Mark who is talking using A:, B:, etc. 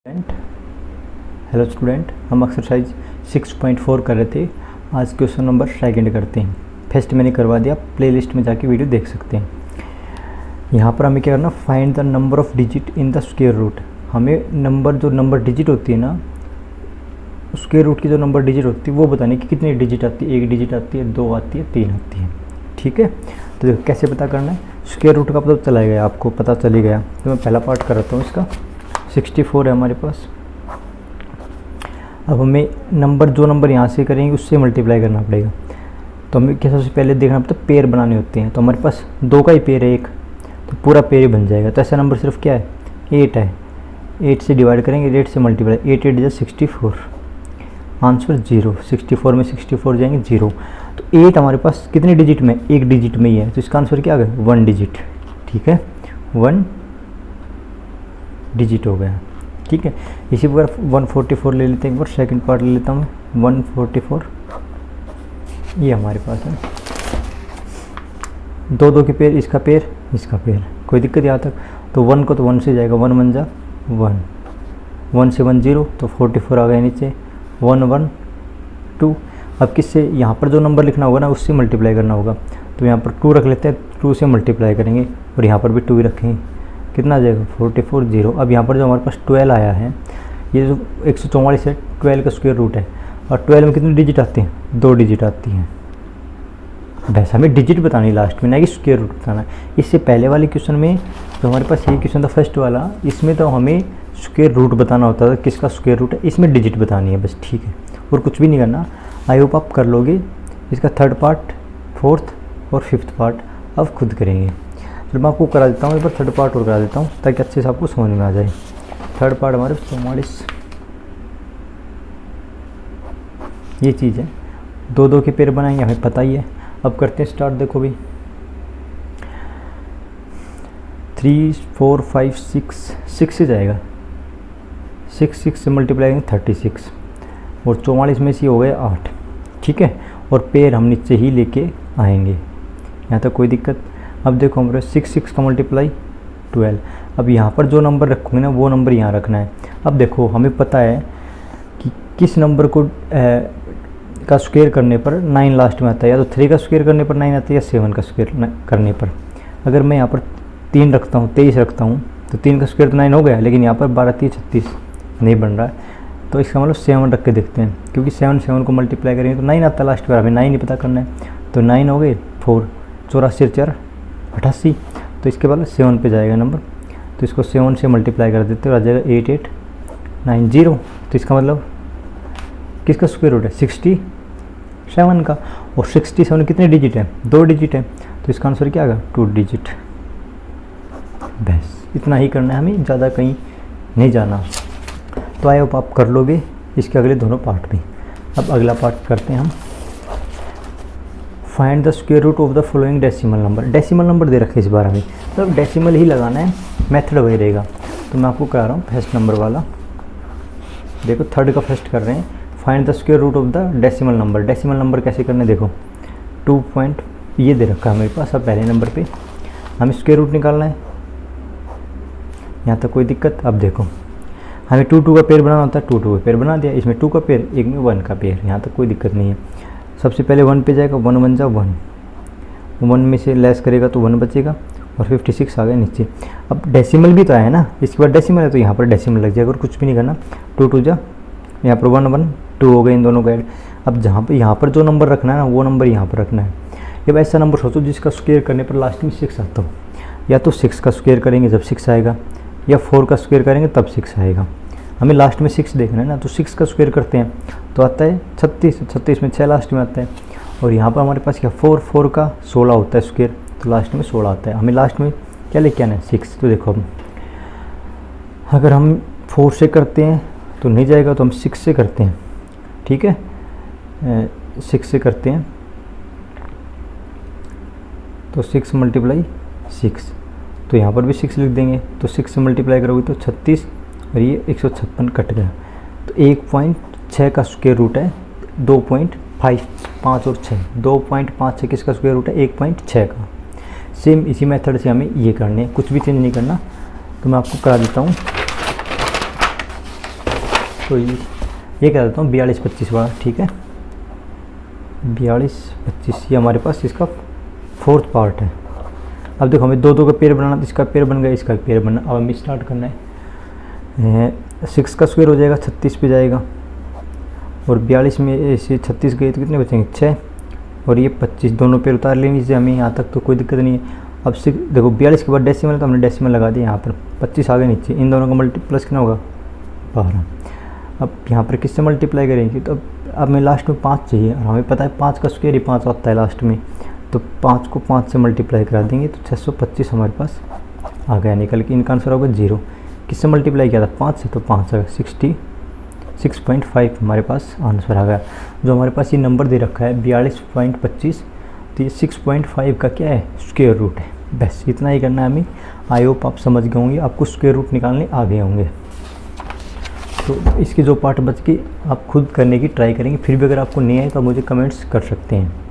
A: Hello student, हम exercise 6.4 कर रहे थे। आज क्वेश्चन नंबर सेकंड करते हैं। फर्स्ट मैंने करवा दिया, प्लेलिस्ट में जाके वीडियो देख सकते हैं। यहाँ पर हमें क्या करना, find the number of digit in the square root. हमें नंबर डिजिट होती है ना, स्क्वायर रूट की जो नंबर डिजिट होती है वो बताने की कितनी डिजिट आती है। 1 डिजिट आती है, 2 आती है, 3 आती है। ठीक है, तो देखो कैसे पता करना है। स्क्वायर रूट का पता चला गया, आपको पता चली गया। तो मैं पहला पार्ट करता हूँ इसका। 64 है हमारे पास। अब हमें जो नंबर यहाँ से करेंगे उससे मल्टीप्लाई करना पड़ेगा। तो हमें क्या सबसे पहले देखना पड़ता है, पेयर बनाने होते हैं। तो हमारे पास 2 का ही पेयर है एक, तो पूरा पेयर ही बन जाएगा। तो ऐसा नंबर सिर्फ क्या है, 8 है। 8 से डिवाइड करेंगे, 8 से मल्टीप्लाई, 8 8 जा 64, आंसर 0। 64 में 64 जाएंगे 0। तो 8 हमारे पास कितने डिजिट में, 1 डिजिट में ही है। तो इसका आंसर क्या आ गया, 1 डिजिट। ठीक है, 1 डिजिट हो गया। ठीक है, इसी प्रकार 144 ले लेते हैं। एक बार सेकंड पार्ट ले लेता हूँ, 144 ये हमारे पास है। 2 के पेयर, इसका पेयर, इसका पेयर, कोई दिक्कत यहाँ तक। तो 1 को तो 1 से जाएगा, 1 1 जा 1, 1 से 1 0, तो 44 आ गया नीचे। 1 1 2। अब किससे, यहाँ पर जो नंबर लिखना होगा ना उससे मल्टीप्लाई करना होगा। तो यहाँ पर 2 रख लेते हैं, 2 से मल्टीप्लाई करेंगे और यहाँ पर भी 2 ही रखेंगे। कितना आ जाएगा, 44 0। अब यहाँ पर जो हमारे पास 12 आया है, ये जो 144 है, 12 का स्क्वायर रूट है। और 12 में कितनी डिजिट आती हैं, 2 डिजिट आती हैं। वैसे हमें डिजिट बतानी लास्ट में, ना कि स्क्वायर रूट बताना। इससे पहले वाले क्वेश्चन में जो हमारे पास ये क्वेश्चन था फर्स्ट वाला, इसमें तो हमें स्क्वायर रूट बताना होता था, किसका स्क्वायर रूट है। इसमें डिजिट बतानी है बस। ठीक है, और कुछ भी नहीं करना। आई होप आप कर लोगे। इसका थर्ड पार्ट, फोर्थ और फिफ्थ पार्ट अब खुद करेंगे। फिर मैं आपको करा देता हूँ, एक बार थर्ड पार्ट और करा देता हूँ ताकि अच्छे से आपको समझ में आ जाए। थर्ड पार्ट हमारे 44 ये चीज़ है। 2 के पेयर बनाएंगे, हमें पता ही है। अब करते हैं स्टार्ट। देखो भी 3 4 5 6 से जाएगा। 6 से मल्टीप्लाई करेंगे 36, और 44 में से हो गए 8। ठीक है, और पेयर हम नीचे ही लेके आएंगे, यहाँ तक कोई दिक्कत। अब देखो हमारे 6 का मल्टीप्लाई 12। अब यहाँ पर जो नंबर रखोगे ना वो नंबर यहाँ रखना है। अब देखो हमें पता है कि किस नंबर को का स्क्वायर करने पर 9 लास्ट में आता है। या तो 3 का स्क्वायर करने पर 9 आता है, या 7 का स्क्वायर करने पर। अगर मैं यहाँ पर 3 रखता हूँ, 23 रखता हूँ, तो 3 का स्क्वायर तो 9 हो गया, लेकिन यहाँ पर 12 3 36 नहीं बन रहा है। तो इसका मतलब 7 रख के देखते हैं, क्योंकि 7 को मल्टीप्लाई करेंगे तो 9 आता है लास्ट पर। हमें 9 ही पता करना है। तो 9 हो गए 4, 84 4 88। तो इसके बाद 7 पे जाएगा नंबर, तो इसको 7 से मल्टीप्लाई कर देते हो, आ जाएगा 8890। तो इसका मतलब किसका स्क्वायर रूट है, 67 का। और 67 कितने डिजिट है, 2 डिजिट है। तो इसका आंसर क्या आएगा, 2 डिजिट। बस इतना ही करना है हमें, ज़्यादा कहीं नहीं जाना। तो आई होप आप कर लोगे इसके अगले दोनों पार्ट भी। अब अगला पार्ट करते हैं हम। Find the square root of the following decimal number. Decimal number दे रखे इस बार हमें, तो अब डेसिमल ही लगाना है, मेथड वही रहेगा। तो मैं आपको कह रहा हूँ फर्स्ट नंबर वाला। देखो थर्ड का फर्स्ट कर रहे हैं, find the square root of the decimal number. Decimal number कैसे करने, देखो 2 पॉइंट ये दे रखा है मेरे पास। अब पहले नंबर पे हमें स्क्वायर रूट निकालना है, यहाँ तक कोई दिक्कत। अब देखो हमें 2 का पेयर बनाना होता है, 2 का पेयर बना दिया। इसमें 2 का पेयर, एक में 1 का पेयर, यहाँ तक कोई दिक्कत नहीं है। सबसे पहले 1 पे जाएगा, 1 1 जा 1, 1 में से लेस करेगा तो 1 बचेगा, और 56 आ गया नीचे। अब डेसिमल भी तो आया है ना, इसके बाद डेसिमल है तो यहाँ पर डेसिमल लग जाएगा, और कुछ भी नहीं करना। 2 2 जा, यहाँ पर 1 1 2 हो गए इन दोनों का ऐड। अब जहाँ पर यहाँ पर जो नंबर रखना है ना वो नंबर यहाँ पर रखना है। जब ऐसा नंबर सोचो जिसका स्क्वायर करने पर लास्ट में 6 आता हो, या तो 6 का स्क्वायर करेंगे जब 6 आएगा, या 4 का स्क्वायर करेंगे तब 6 आएगा। हमें लास्ट में 6 देखना है ना, तो 6 का स्क्वायर करते हैं तो आता है 36, 36 में 6 लास्ट में आता है। और यहाँ पर हमारे पास क्या 4 का 16 होता है स्क्वायर, तो लास्ट में 16 आता है। हमें लास्ट में क्या लेके आना है, 6। तो देखो हम अगर हम 4 से करते हैं तो नहीं जाएगा, तो हम 6 से करते हैं। ठीक है, 6 से करते हैं तो 6 मल्टीप्लाई 6, तो यहाँ पर भी 6 लिख देंगे। तो 6 से मल्टीप्लाई करोगे तो 36, और ये 156 कट गया। तो 1.6 का स्क्वायर रूट है 2.5, 5 और 6, 2.56 किसका स्क्वायर रूट है, 1.6 का। सेम इसी मेथड से हमें ये करने हैं, कुछ भी चेंज नहीं करना। तो मैं आपको करा देता हूँ। तो ये कह देता हूँ 42-25 वाला, ठीक है। 42-25 ये हमारे पास इसका फोर्थ पार्ट है। अब देखो हमें दो का पेयर बनाना, तो इसका पेयर बन गया, इसका पेयर बनना। अब हमें स्टार्ट करना है। 6 का स्क्वायर हो जाएगा 36 पे जाएगा, और 42 में से 36 गए तो कितने बचेंगे 6, और ये 25 दोनों पेयर उतार लेने से हमें यहाँ तक तो कोई दिक्कत नहीं है। अब 6 देखो 42 के बाद डेसिमल, तो हमने डेसिमल लगा दिया यहाँ पर, 25 आगे नीचे, इन दोनों का मल्टीप्लस कितना होगा 12। अब यहाँ पर किससे मल्टीप्लाई करेंगे, तो अब हमें लास्ट में 5 चाहिए, और हमें पता है 5 का स्क्वायर ही 5 आता है लास्ट में, तो 5 को 5 से मल्टीप्लाई करा देंगे तो 625 हमारे पास आ गया निकल के। इनका आंसर होगा 0। किससे मल्टीप्लाई किया था 5 से, तो 5 आ गया 66.5 हमारे पास आंसर आ गया। जो हमारे पास ये नंबर दे रखा है 42.25, तो ये 6.5 का क्या है स्क्वायर रूट है। बस इतना ही करना है हमें। आई होप आप समझ गए होंगे, आपको स्क्वायर रूट निकालने आ गए होंगे। तो इसकी जो पार्ट बच गई आप खुद करने की ट्राई करेंगे। फिर भी अगर आपको नहीं आए तो आप मुझे कमेंट्स कर सकते हैं।